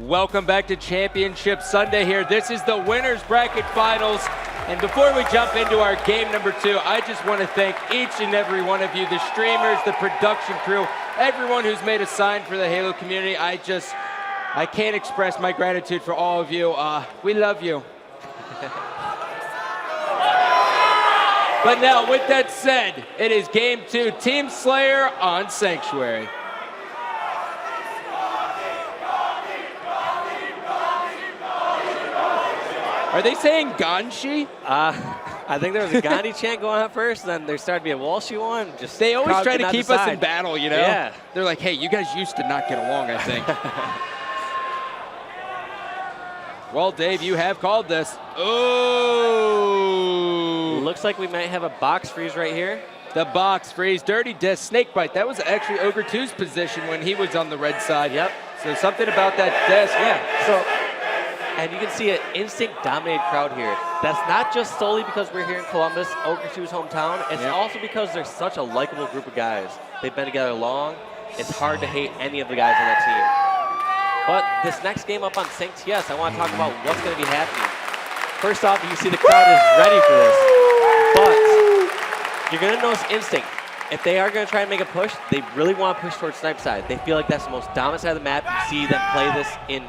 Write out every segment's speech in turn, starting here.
Welcome back to Championship Sunday here. This is the Winners Bracket Finals. And before we jump into our game number 2, I just want to thank each and every one of you, the streamers, the production crew, everyone who's made a sign for the Halo community. I can't express my gratitude for all of you. We love you. But now, with that said, it is game 2, Team Slayer on Sanctuary. Are they saying Ganshi? I think there was a Gandhi chant going on first, then there started to be a Walshy one. They always try to keep us in battle, you know? Yeah. They're like, hey, you guys used to not get along, I think. Well, Dave, you have called this. Oh! Looks like we might have a box freeze right here. The box freeze, dirty disc, snake bite. That was actually Ogre 2's position when he was on the red side. Yep. So something about that disc. Yeah. So. And you can see an instinct-dominated crowd here. That's not just solely because we're here in Columbus, Ogre 2's hometown. It's also because they're such a likable group of guys. They've been together long. It's hard to hate any of the guys on that team. But this next game up on Sync TS, I want to talk about what's going to be happening. First off, you can see the crowd is ready for this. But you're going to notice Instinct. If they are going to try and make a push, they really want to push towards Snipe side. They feel like that's the most dominant side of the map. You see them play this in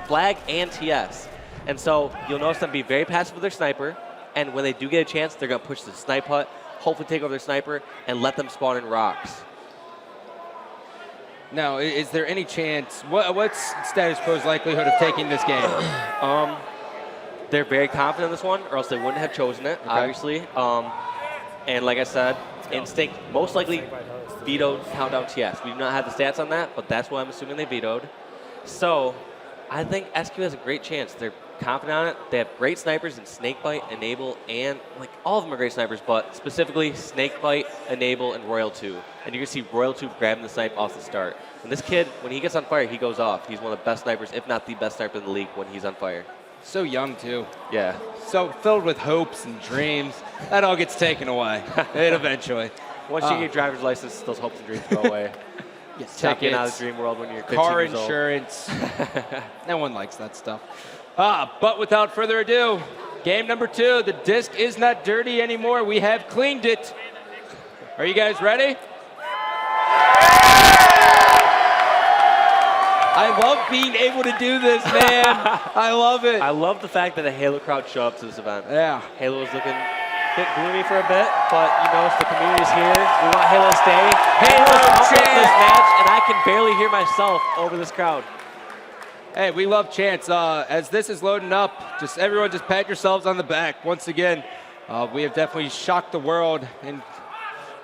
Flag and TS. And so you'll notice them be very passive with their sniper. And when they do get a chance, they're going to push the snipe hut, hopefully take over their sniper, and let them spawn in rocks. Now, is there any chance, what's Status Quo's likelihood of taking this game? They're very confident in this one, or else they wouldn't have chosen it, obviously. And like I said, Instinct most likely vetoed Countdown TS. We do not have the stats on that, but that's what I'm assuming they vetoed. So I think SQ has a great chance. They're confident on it. They have great snipers in Snakebite, Enable, and like all of them are great snipers, but specifically Snakebite, Enable, and Royal 2. And you can see Royal 2 grabbing the snipe off the start. And this kid, when he gets on fire, he goes off. He's one of the best snipers, if not the best sniper in the league when he's on fire. So young, too. Yeah. So filled with hopes and dreams. That all gets taken away. Eventually. Once you get your driver's license, those hopes and dreams go away. Stop getting out of the dream world when you're 15 car years old. insurance. No one likes that stuff. But without further ado, game number 2. The disc is not dirty anymore. We have cleaned it. Are you guys ready? I love being able to do this, man. I love it. I love the fact that a Halo crowd showed up to this event. Yeah. Halo was looking a bit gloomy for a bit, but you notice the community's here. We want Halo to stay. Halo's pumped up this match, and I can barely hear myself over this crowd. Hey, we love chants. As this is loading up, everyone just pat yourselves on the back. Once again, we have definitely shocked the world, and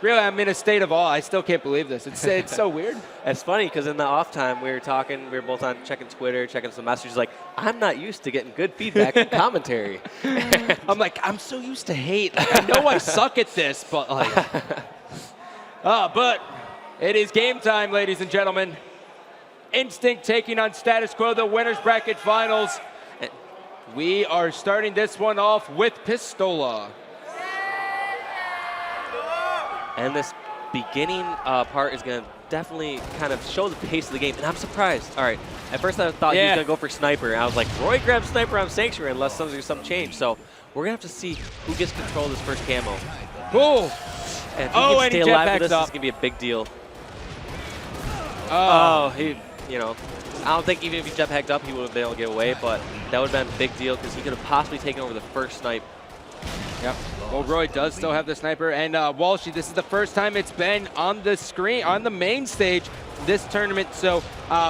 really, I'm in a state of awe. I still can't believe this. It's so weird. It's funny because in the off time we were talking, we were both on checking Twitter, checking some messages. Like, I'm not used to getting good feedback from commentary. I'm like, I'm so used to hate. Like, I know I suck at this, but like, but it is game time, ladies and gentlemen. Instinct taking on Status Quo, the Winners Bracket Finals. We are starting this one off with Pistola. And this beginning part is going to definitely kind of show the pace of the game. And I'm surprised. All right. At first I thought he was going to go for Sniper. And I was like, Roy grabs Sniper on Sanctuary unless there's some change. So we're going to have to see who gets control of this first camo. Cool. And if he can stay alive with this, it's going to be a big deal. You know, I don't think even if he jetpacked up, he would have been able to get away. But that would have been a big deal because he could have possibly taken over the first snipe. Yep. Well, Roy does still have the sniper, and Walshy, this is the first time it's been on the screen, on the main stage this tournament. So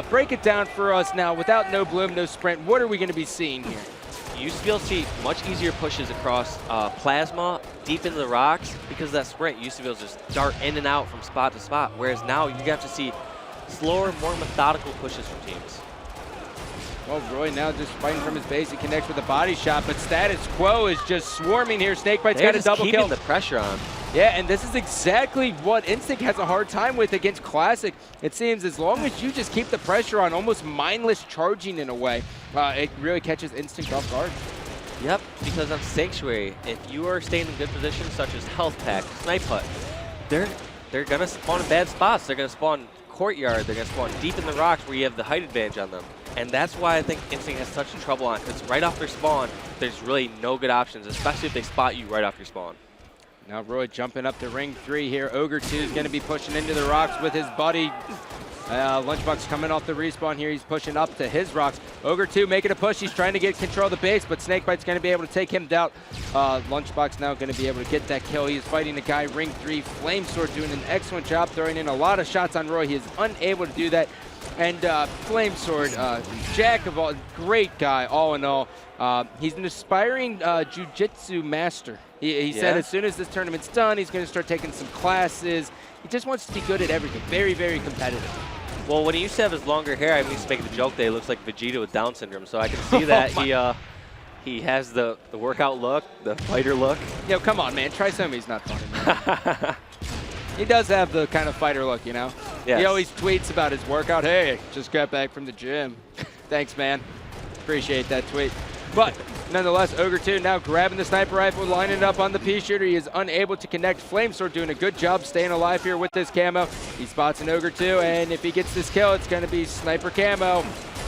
break it down for us now. Without no bloom, no sprint, what are we going to be seeing here? You used to be able to see much easier pushes across Plasma, deep into the rocks, because of that sprint. You used to be able to just dart in and out from spot to spot, whereas now you have to see slower, more methodical pushes from teams. Well, Roy now just fighting from his base. He connects with a body shot, but Status Quo is just swarming here. Snakebite's got a double kill. Keeping the pressure on. Yeah, and this is exactly what Instinct has a hard time with against Classic. It seems as long as you just keep the pressure on, almost mindless charging in a way, it really catches Instinct off guard. Yep, because on Sanctuary, if you are staying in good positions such as Health Pack, Snipe Hut, they're going to spawn in bad spots. They're going to spawn courtyard. They're going to spawn deep in the rocks where you have the height advantage on them. And that's why I think Instinct has such trouble on it, because right off their spawn, there's really no good options, especially if they spot you right off your spawn. Now Roy jumping up to ring 3 here. Ogre 2 is going to be pushing into the rocks with his buddy. Lunchbox coming off the respawn here. He's pushing up to his rocks. Ogre 2 making a push. He's trying to get control of the base, but Snakebite's going to be able to take him down. Lunchbox now going to be able to get that kill. He is fighting the guy. Ring 3, Flamesword doing an excellent job throwing in a lot of shots on Roy. He is unable to do that. And Flamesword, jack of all, great guy all in all. He's an aspiring jiu-jitsu master. He said as soon as this tournament's done, he's going to start taking some classes. He just wants to be good at everything. Very, very competitive. Well, when he used to have his longer hair, I used to make the joke that he looks like Vegeta with Down syndrome. So I can see that he has the workout look, the fighter look. Yo, come on, man. Trisomi's not funny, man. He does have the kind of fighter look, you know? Yes. He always tweets about his workout. Hey, just got back from the gym. Thanks, man. Appreciate that tweet. But nonetheless, Ogre 2 now grabbing the sniper rifle, lining it up on the pea shooter. He is unable to connect. Flamesword doing a good job staying alive here with this camo. He spots an Ogre 2, and if he gets this kill, it's going to be sniper camo.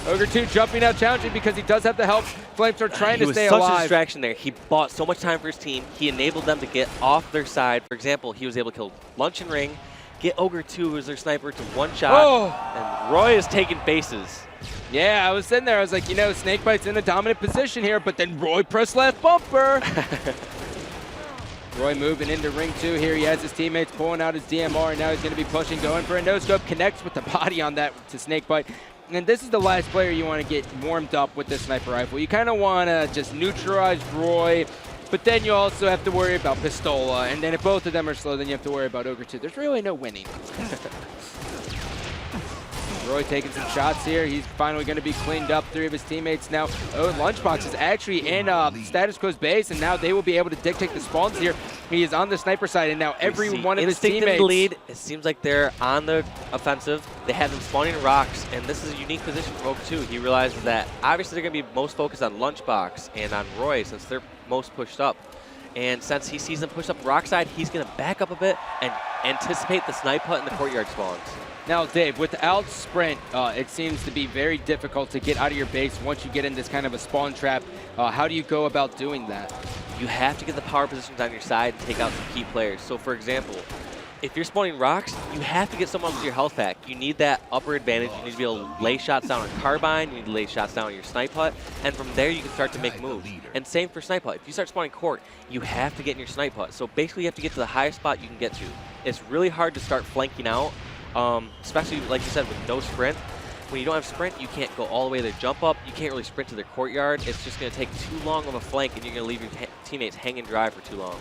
Ogre 2 jumping out challenging because he does have the help. Flamesword trying to stay alive. He was such a distraction there. He bought so much time for his team. He enabled them to get off their side. For example, he was able to kill Lunch and Ring, get Ogre 2, who is their sniper, to one shot, and Roy is taking bases. Yeah, I was sitting there. I was like, you know, Snakebite's in a dominant position here, but then Roy pressed left bumper. Roy moving into ring 2 here. He has his teammates pulling out his DMR, and now he's going to be pushing, going for a no-scope. Connects with the body on that to Snakebite. And this is the last player you want to get warmed up with this sniper rifle. You kind of want to just neutralize Roy, but then you also have to worry about Pistola. And then if both of them are slow, then you have to worry about Ogre 2. There's really no winning. Roy taking some shots here. He's finally going to be cleaned up. 3 of his teammates now. Oh, Lunchbox is actually in Status Quo's base, and now they will be able to dictate the spawns here. He is on the sniper side, and now every one of his teammates. In the lead. It seems like they're on the offensive. They have them spawning rocks, and this is a unique position for Ogre 2. He realizes that obviously they're going to be most focused on Lunchbox and on Roy since they're most pushed up. And since he sees them push up rock side, he's going to back up a bit and anticipate the snipe hut in the courtyard spawns. Now, Dave, without sprint, it seems to be very difficult to get out of your base once you get in this kind of a spawn trap. How do you go about doing that? You have to get the power positions on your side and take out some key players. So, for example, if you're spawning rocks, you have to get someone with your health pack. You need that upper advantage. You need to be able to lay shots down on Carbine. You need to lay shots down on your Snipe Hut. And from there, you can start to make moves. And same for Snipe Hut. If you start spawning Court, you have to get in your Snipe Hut. So basically, you have to get to the highest spot you can get to. It's really hard to start flanking out, especially, like you said, with no sprint. When you don't have sprint, you can't go all the way to their jump up. You can't really sprint to their courtyard. It's just going to take too long of a flank, and you're going to leave your teammates hanging dry for too long.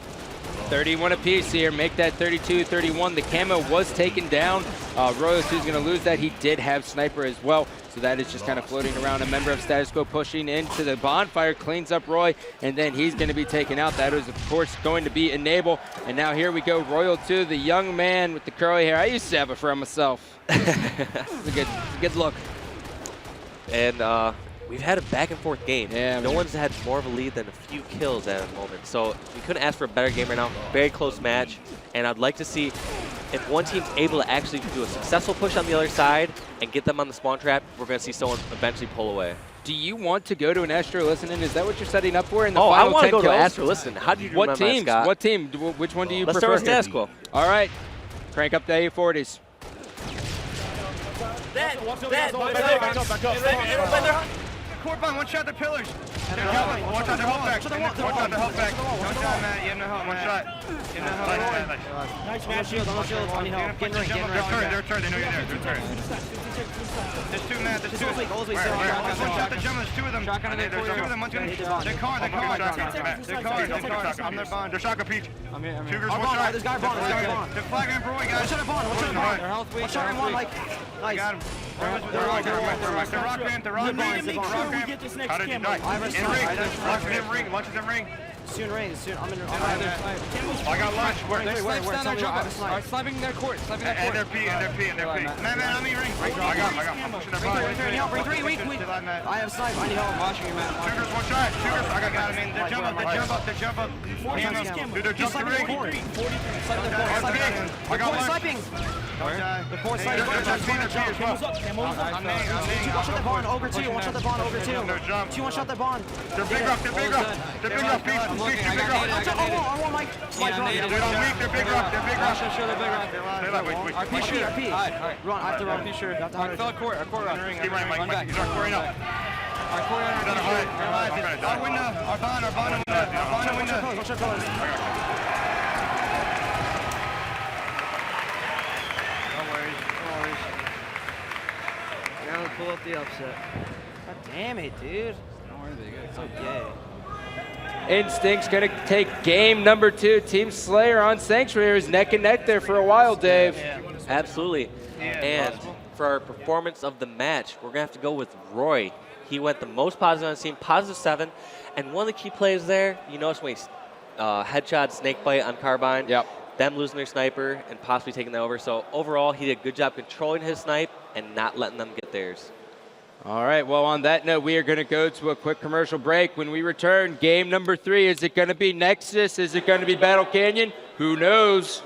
31 apiece here, make that 32-31. The camo was taken down. Royal 2 is going to lose that. He did have sniper as well, so that is just kind of floating around. A member of Status Quo pushing into the bonfire, cleans up Roy, and then he's going to be taken out. That is, of course, going to be Enable. And now here we go, Royal 2, the young man with the curly hair. I used to have it for myself. It's a good look. And we've had a back-and-forth game. Yeah, no one's had more of a lead than a few kills at the moment. So we couldn't ask for a better game right now. Very close match. And I'd like to see if one team's able to actually do a successful push on the other side and get them on the spawn trap, we're going to see someone eventually pull away. Do you want to go to an Astro Listen? Is that what you're setting up for in the final 10 kills? Oh, I want to go to Astro Listen. How do you What remember teams? Scott? What team? Which one do you Let's prefer? start with Status Quo. All right. Crank up the A40s. Court bomb, one shot the pillars. Watch out the help back. Watch out the help back. Don't die, Matt. You have no help. One shot. You have no help. Nice, man. Shield, on shield. I need help. Get in ring, get in ring. They're turn. They know you're there. They're turn. There's 2, Matt. There's 2. One shot the jump. There's 2 of them. There's 2 of them. One's gonna. They're car. I'm their bond. They're shotgun peach. Cougars, one shot. This guy Bond. They're flagging Roy, guys. One shot at Bond. One shot at Bond. They're health weak. One shot at one, like. Nice. Got him. They're rock ramp. They're rock ramp. How did you die? In ring. Lunch is in ring. Soon ring. Soon. I'm in. I got lunch. Where? Slapping their court. And their P. Man, I'm in ring. I got him. I'm pushing their body. Bring 3 weak. I have snipe. I need help. I'm watching you, man. Cougars, one shot. Cougars, I got him. They jump up. Dude, they're jumping the ring. I got lunch. Sniping. Don't die. The fourth Hey, side. don't jump. Camel's up. Camel's up. I'm nailing, I'm nailing. Two one shot the bond. Ogre two. One shot the bond. Ogre two. No jump. Two one shot the bond. They're big rough, they're big rough. They're big rough, Peach, Peach, they're big rough. I want my drop. They're on weak, they're big rough, they're big rough. Sure, they're big rough. They're like, wait. RP, RP. Run, I have to run. Sure. You have to hide. Fill a court run. Keep running, Mike, he's on court now. Our court runner. He's on a hide. Our window, our bond window. Go shot colors. No worries. Now pull up the upset. God damn it, dude. It's okay. Instinct's going to take game number 2. Team Slayer on Sanctuary is neck and neck there for a while, Dave. Absolutely. And for our performance of the match, we're going to have to go with Roy. He went the most positive on the team, +7. And one of the key plays there, you notice when he headshot Snakebite on Carbine, them losing their sniper and possibly taking that over. So overall, he did a good job controlling his snipe and not letting them get theirs. All right, well, on that note, we are going to go to a quick commercial break. When we return, game number 3, is it going to be Nexus? Is it going to be Battle Canyon? Who knows?